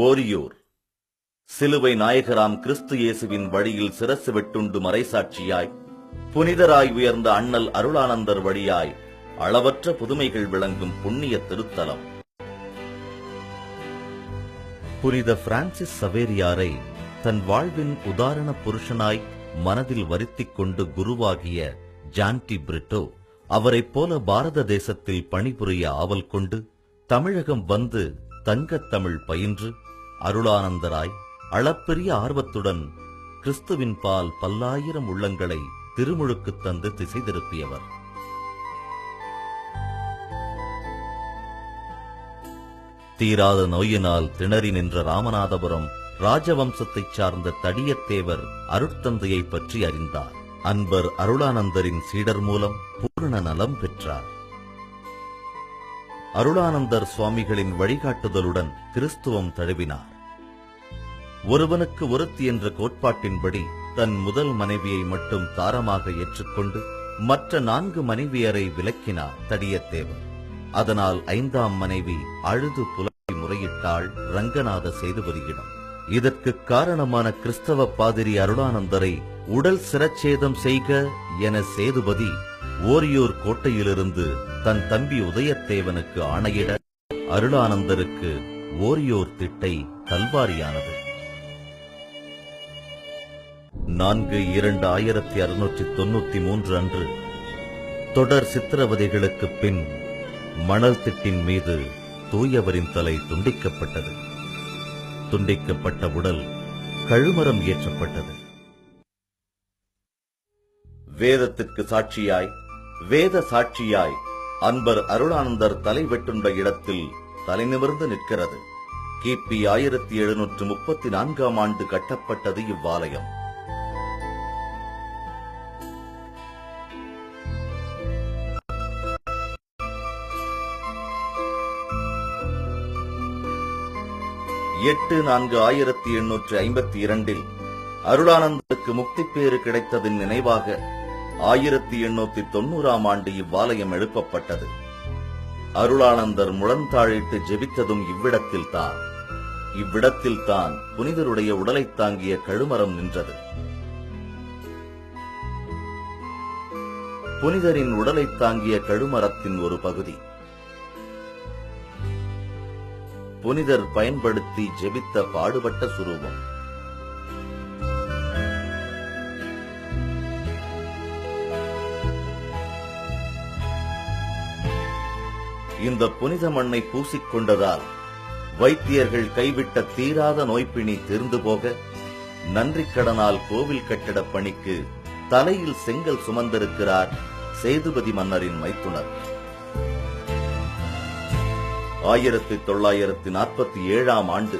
ஓரியூர் சிலுவை நாயகராம் கிறிஸ்து இயேசுவின் வழியில் சிரசு வெட்டுண்டு மறைசாட்சியாய் புனிதராய் உயர்ந்த அண்ணல் அருளானந்தர் வழியாய் அளவற்ற புதுமைகள் விளங்கும் புண்ணிய திருத்தலம். புனித பிரான்சிஸ் சவேரியாரை தன் வாழ்வின் உதாரண புருஷனாய் மனதில் வருத்திக் கொண்டு குருவாகிய ஜான்டி பிரிட்டோ அவரைப் போல பாரத தேசத்தில் பணிபுரிய ஆவல் கொண்டு தமிழகம் வந்து தங்கத் தமிழ் பயின்று அருளானந்தராய் அளப்பெரிய ஆர்வத்துடன் கிறிஸ்துவின் பால் பல்லாயிரம் உள்ளங்களை திருமுழுக்கு தந்து திசை திருப்பியவர். தீராத நோயினால் திணறி நின்ற ராமநாதபுரம் ராஜவம்சத்தைச் சார்ந்த தடியத்தேவர் அருட்தந்தையை பற்றி அறிந்தார். அன்பர் அருளானந்தரின் சீடர் மூலம் பூரண நலம் பெற்றார். அருளானந்தர் சுவாமிகளின் வழிகாட்டுதலுடன் கிறிஸ்துவம் தழுவினார். ஒருவனுக்கு ஒருத்தி என்ற கோட்பாட்டின்படி தன் முதல் மனைவியை மட்டும் தாரமாக ஏற்றுக்கொண்டு மற்ற 4 மனைவியரை விலக்கினார் தடியத்தேவர். அதனால் 5ஆம் மனைவி அழுது புலம்பி முறையிட்டாள் ரங்கநாத சேதுபதியிடம். இதற்கு காரணமான கிறிஸ்தவ பாதிரி அருளானந்தரை உடல் சிரச்சேதம் செய்க என சேதுபதி ஓரியூர் கோட்டையிலிருந்து தன் தம்பி உதயத்தேவனுக்கு ஆணையிட அருளானந்தருக்கு ஓரியூர் திட்டை கல்வாரியானது. 4/2/1693 அன்று தொடர் சித்திரவதைகளுக்கு பின் மணல் திட்டின் மீது தூயவரின் தலை துண்டிக்கப்பட்டது. துண்டிக்கப்பட்ட உடல் கழுமரம் ஏற்றப்பட்டது. வேதத்திற்கு சாட்சியாய் வேத சாட்சியாய் அன்பர் அருளானந்தர் தலை வெட்டுண்ட இடத்தில் தலை நிமிர்ந்து நிற்கிறது. கிபி 1734ஆம் ஆண்டு கட்டப்பட்டது இவ்வாலயம். எட்டு 4/1852 அருளானந்தருக்கு முக்திப்பேறு கிடைத்ததின் நினைவாக 1890ஆம் ஆண்டு இவ்வாலயம் எழுப்பப்பட்டது. அருளானந்தர் முழந்தாழிட்டு ஜெபித்ததும் இவ்விடத்தில்தான். இவ்விடத்தில்தான் புனிதருடைய உடலைத் தாங்கிய கழுமரம் நின்றது. புனிதரின் உடலைத் தாங்கிய கழுமரத்தின் ஒரு பகுதி புனிதர் பயன்படுத்தி ஜெபித்த பாடுபட்ட சுரூபம். இந்த புனித மண்ணை பூசிக்கொண்டதால் வைத்தியர்கள் கைவிட்ட தீராத நோய்பிணி தீர்ந்து போக நன்றிக்கடனால் கோவில் கட்டிட பணிக்கு தலையில் செங்கல் சுமந்திருக்கிறார் சேதுபதி மன்னரின் மைத்துனர். 1947ஆம் ஆண்டு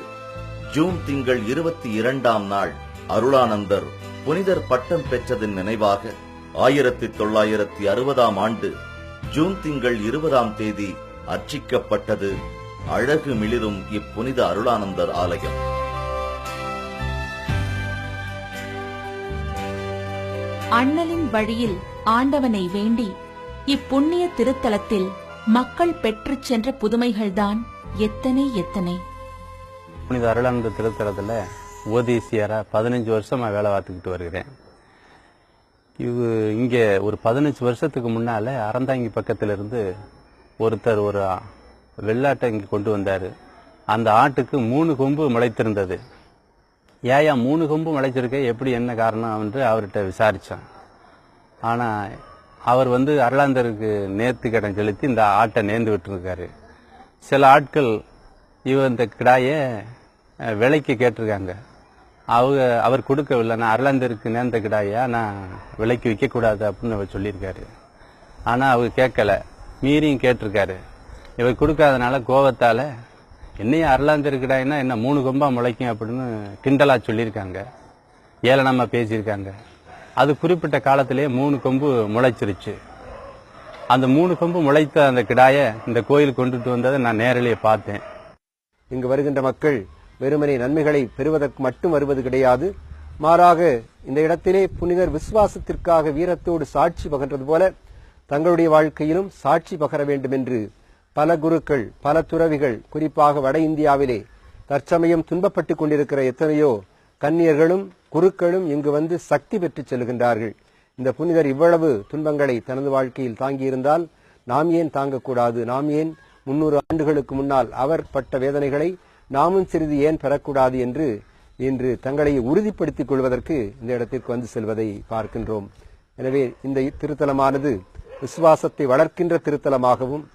ஜூன் திங்கள் 22ஆம் நாள் அருளானந்தர் புனிதர் பட்டம் பெற்றதின் நினைவாக 1960ஆம் ஆண்டு ஜூன் திங்கள் 20ஆம் தேதி அர்ச்சிக்கப்பட்டது அழகு மிளிரும் இப்புனித அருளானந்தர் ஆலயம். அண்ணலின் வழியில் ஆண்டவனை வேண்டி இப்புண்ணிய திருத்தலத்தில் மக்கள் பெற்றுச் சென்ற புதுமைகள்தான் எத்தனை எத்தனை. புனித அருளானந்தர் திருத்தலத்துல ஓதேசியரா 15 வருஷமா வேலை பார்த்துக்கிட்டு வருகிறேன். இங்க ஒரு 15 வருஷத்துக்கு முன்னால அறந்தாங்கி பக்கத்துல இருந்து ஒருத்தர் ஒரு வெள்ளாட்டை இங்க கொண்டு வந்தாரு. அந்த ஆட்டுக்கு 3 கொம்பு முளைத்திருந்தது. ஏயா 3 கொம்பு முளைச்சிருக்க, எப்படி என்ன காரணம் என்று அவர்கிட்ட விசாரிச்சான். ஆனா அவர் அருளானந்தருக்கு நேர்த்தி கடன் செலுத்தி இந்த ஆட்டை நேர்ந்து விட்டுருக்காரு. சில ஆட்கள் இந்த கிடாய விலைக்கு கேட்டிருக்காங்க. அவர் கொடுக்கவில்லை. நான் அருளானந்தருக்கு நேர்ந்த கிடாயா நான் விலைக்கு விற்கக்கூடாது அப்படின்னு அவர் சொல்லியிருக்காரு. ஆனால் அவர் கேட்கல, மீறியும் கேட்டிருக்காரு. இவர் கொடுக்காதனால கோபத்தால என்னையும் அருளானந்தர் கிடாயினா என்ன 3 கொம்பா முளைக்கும் அப்படின்னு கிண்டலா சொல்லியிருக்காங்க, ஏளனமா பேசியிருக்காங்க. அது குறிப்பிட்ட காலத்திலேயே 3 கொம்பு முளைச்சிருச்சு. அந்த 3 கொம்பு முளைத்த அந்த கிடாய இந்த கோயில் கொண்டுட்டு வந்ததை நான் நேரிலேயே பார்த்தேன். இங்கு வருகின்ற மக்கள் வெறுமனே நன்மைகளை பெறுவதற்கு மட்டும் வருவது கிடையாது. மாறாக இந்த இடத்திலே புனிதர் விசுவாசத்திற்காக வீரத்தோடு சாட்சி பகர்வது போல தங்களுடைய வாழ்க்கையிலும் சாட்சி பகர வேண்டும் என்று பல குருக்கள், பல துறவிகள், குறிப்பாக வட இந்தியாவிலே தற்சமயம் துன்பப்பட்டு கொண்டிருக்கிற எத்தனையோ கன்னியர்களும் குருக்களும் இங்கு வந்து சக்தி பெற்று செல்கின்றார்கள். இந்த புனிதர் இவ்வளவு துன்பங்களை தனது வாழ்க்கையில் தாங்கியிருந்தால் நாம் ஏன் தாங்கக்கூடாது? நாம் ஏன் 300 ஆண்டுகளுக்கு முன்னால் அவர் பட்ட வேதனைகளை நாமும் சிறிது ஏன் பெறக்கூடாது என்று இன்று தங்களை உறுதிப்படுத்திக் கொள்வதற்கு இந்த இடத்திற்கு வந்து செல்வதை பார்க்கின்றோம். எனவே இந்த திருத்தலமானது விசுவாசத்தை வளர்க்கின்ற திருத்தலமாகவும்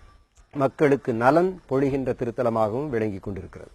மக்களுக்கு நலன் பொழிகின்ற திருத்தலமாகவும் விளங்கிக் கொண்டிருக்கிறது.